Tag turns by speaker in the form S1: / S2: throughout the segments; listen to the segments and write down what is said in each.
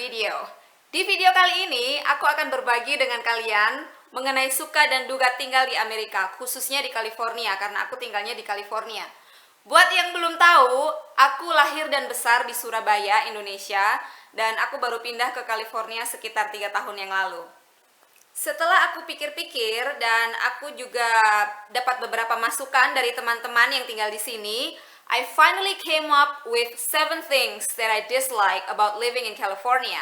S1: video. Di video kali ini, aku akan berbagi dengan kalian mengenai suka dan duka tinggal di Amerika, khususnya di California, karena aku tinggalnya di California. Buat yang belum tahu, aku lahir dan besar di Surabaya, Indonesia, dan aku baru pindah ke California sekitar 3 tahun yang lalu. Setelah aku pikir-pikir dan aku juga dapat beberapa masukan dari teman-teman yang tinggal di sini, I finally came up with 7 things that I dislike about living in California.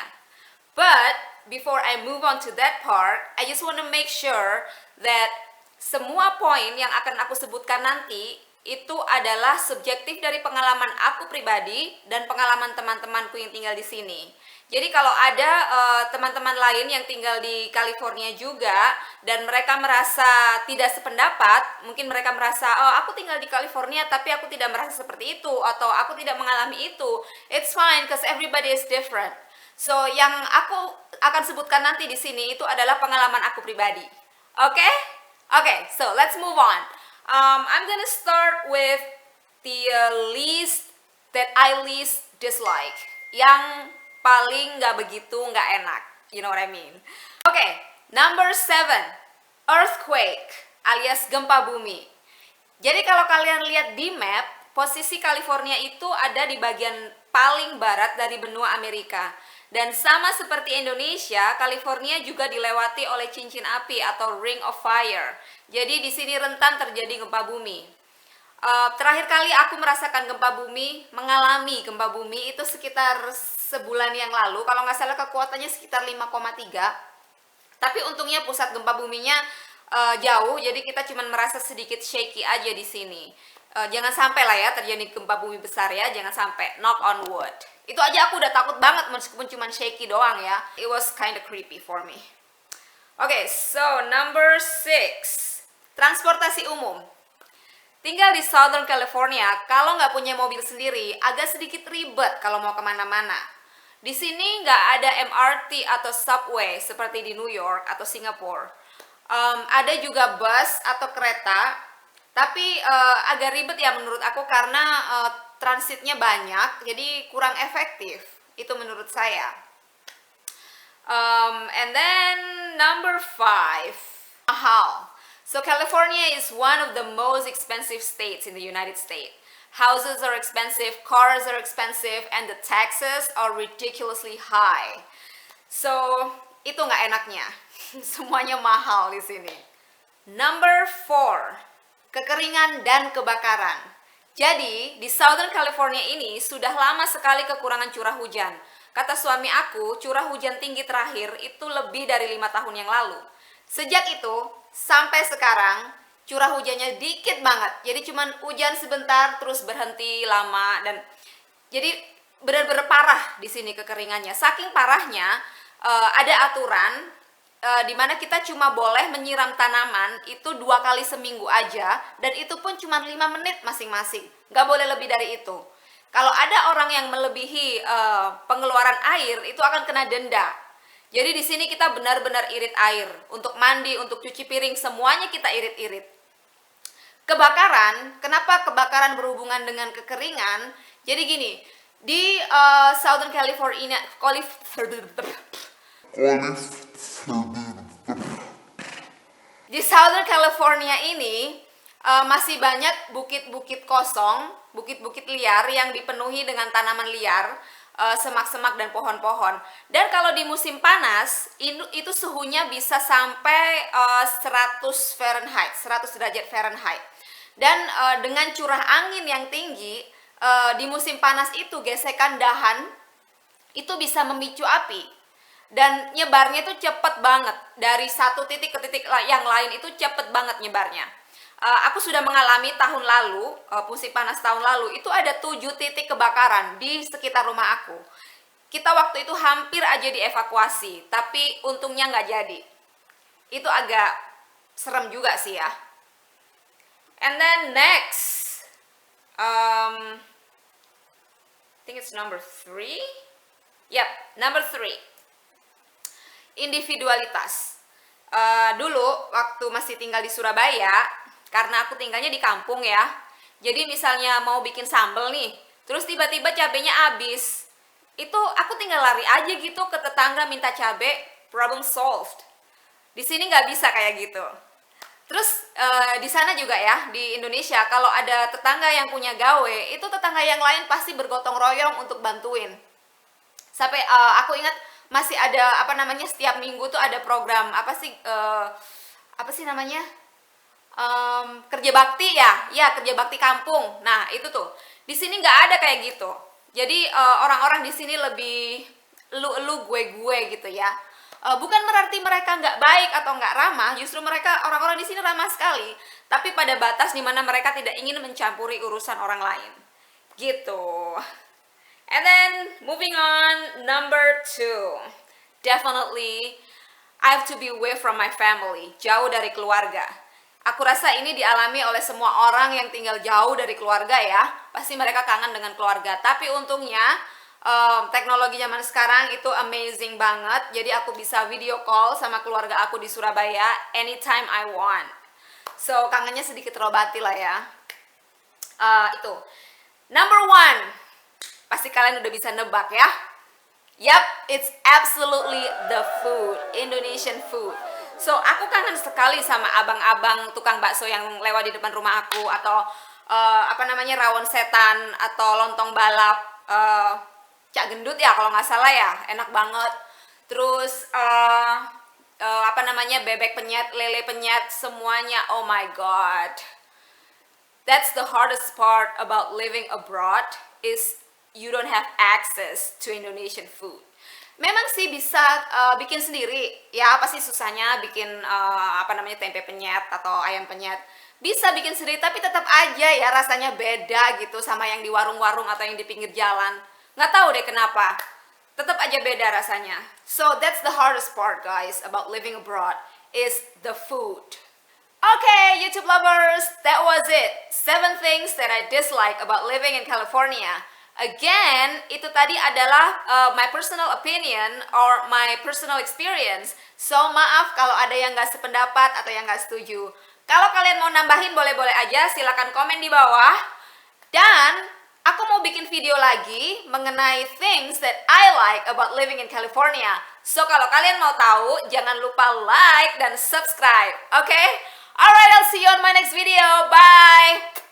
S1: But before I move on to that part, I just want to make sure that semua poin yang akan aku sebutkan nanti itu adalah subjektif dari pengalaman aku pribadi dan pengalaman teman-temanku yang tinggal di sini. Jadi kalau ada teman-teman lain yang tinggal di California juga dan mereka merasa tidak sependapat, mungkin mereka merasa, oh aku tinggal di California tapi aku tidak merasa seperti itu, atau aku tidak mengalami itu. It's fine because everybody is different. So yang aku akan sebutkan nanti di sini itu adalah pengalaman aku pribadi. Oke? Okay, so let's move on. I'm gonna start with the least that I least dislike. Yang paling nggak begitu nggak enak. You know what I mean? Okay, number 7. Earthquake alias gempa bumi. Jadi kalau kalian lihat di map, posisi California itu ada di bagian paling barat dari benua Amerika. Dan sama seperti Indonesia, California juga dilewati oleh cincin api atau ring of fire. Jadi di sini rentan terjadi gempa bumi. Terakhir kali aku merasakan mengalami gempa bumi itu sekitar sebulan yang lalu. Kalau nggak salah kekuatannya sekitar 5,3. Tapi untungnya pusat gempa buminya jauh, jadi kita cuma merasa sedikit shaky aja di sini. Jangan sampai lah ya terjadi gempa bumi besar ya, jangan sampai, knock on wood. Itu aja aku udah takut banget meskipun cuma shaky doang ya. It was kind of creepy for me. Okay, so number 6. Transportasi umum. Tinggal di Southern California, kalau nggak punya mobil sendiri, agak sedikit ribet kalau mau kemana-mana. Di sini nggak ada MRT atau subway seperti di New York atau Singapura. Ada juga bus atau kereta, tapi agak ribet ya menurut aku karena transitnya banyak, jadi kurang efektif. Itu menurut saya. And then number 5, mahal. So California is one of the most expensive states in the United States. Houses are expensive, cars are expensive, and the taxes are ridiculously high. So itu nggak enaknya. Semuanya mahal di sini. Number 4, kekeringan dan kebakaran. Jadi di Southern California ini sudah lama sekali kekurangan curah hujan. Kata suami aku, curah hujan tinggi terakhir itu lebih dari 5 tahun yang lalu. Sejak itu sampai sekarang curah hujannya dikit banget. Jadi cuman hujan sebentar terus berhenti lama, dan jadi benar-benar parah di sini kekeringannya. Saking parahnya ada aturan di mana kita cuma boleh menyiram tanaman itu 2 kali seminggu aja, dan itu pun cuma 5 menit masing-masing. Nggak boleh lebih dari itu. Kalau ada orang yang melebihi pengeluaran air, itu akan kena denda. Jadi di sini kita benar-benar irit air. Untuk mandi, untuk cuci piring, semuanya kita irit-irit. Kebakaran, kenapa kebakaran berhubungan dengan kekeringan? Jadi gini, di Southern California, di Southern California ini masih banyak bukit-bukit kosong, bukit-bukit liar yang dipenuhi dengan tanaman liar, semak-semak dan pohon-pohon. Dan kalau di musim panas itu suhunya bisa sampai 100 Fahrenheit, 100 derajat Fahrenheit. Dan dengan curah angin yang tinggi di musim panas itu, gesekan dahan itu bisa memicu api. Dan nyebarnya itu cepet banget. Dari satu titik ke titik yang lain itu cepet banget nyebarnya. Aku sudah mengalami tahun lalu, musim panas tahun lalu, itu ada 7 titik kebakaran di sekitar rumah aku. Kita waktu itu hampir aja dievakuasi, tapi untungnya nggak jadi. Itu agak serem juga sih ya. And then next, I think it's number 3. Yep, number 3. Individualitas. Dulu waktu masih tinggal di Surabaya, karena aku tinggalnya di kampung ya. Jadi misalnya mau bikin sambal nih, terus tiba-tiba cabenya habis. itu aku tinggal lari aja gitu ke tetangga minta cabe, problem solved. Di sini nggak bisa kayak gitu. Terus di sana juga ya, di Indonesia kalau ada tetangga yang punya gawe, itu tetangga yang lain pasti bergotong royong untuk bantuin. Sampai aku ingat masih ada apa namanya, setiap minggu tuh ada program apa sih namanya, kerja bakti ya kerja bakti kampung. Nah itu tuh di sini nggak ada kayak gitu. Jadi orang-orang di sini lebih lu gue gitu ya. Bukan berarti mereka nggak baik atau nggak ramah, justru mereka orang-orang di sini ramah sekali, tapi pada batas dimana mereka tidak ingin mencampuri urusan orang lain gitu. And then moving on, number 2, definitely I have to be away from my family, jauh dari keluarga. Aku rasa ini dialami oleh semua orang yang tinggal jauh dari keluarga ya. Pasti mereka kangen dengan keluarga. Tapi untungnya teknologi zaman sekarang itu amazing banget. Jadi aku bisa video call sama keluarga aku di Surabaya anytime I want. So kangennya sedikit terobati lah ya. Itu number 1, pasti kalian udah bisa nebak ya. Yup, it's absolutely the food, Indonesian food. So aku kangen sekali sama abang-abang tukang bakso yang lewat di depan rumah aku, atau apa namanya, rawon setan atau lontong balap, cak gendut ya kalau nggak salah ya, enak banget. Terus apa namanya, bebek penyet, lele penyet, semuanya, oh my god. That's the hardest part about living abroad, is you don't have access to Indonesian food. Memang sih bisa bikin sendiri, ya apa sih susahnya bikin apa namanya, tempe penyet atau ayam penyet. Bisa bikin sendiri, tapi tetap aja ya rasanya beda gitu sama yang di warung-warung atau yang di pinggir jalan. Nggak tahu deh kenapa, tetap aja beda rasanya. So that's the hardest part guys about living abroad, is the food. Okay, YouTube lovers, that was it. 7 things that I dislike about living in California. Again, itu tadi adalah my personal opinion or my personal experience. So, maaf kalau ada yang gak sependapat atau yang gak setuju. Kalau kalian mau nambahin boleh-boleh aja, silakan komen di bawah. Dan aku mau bikin video lagi mengenai things that I like about living in California. So, kalau kalian mau tahu, jangan lupa like dan subscribe. Okay? Alright, I'll see you on my next video. Bye!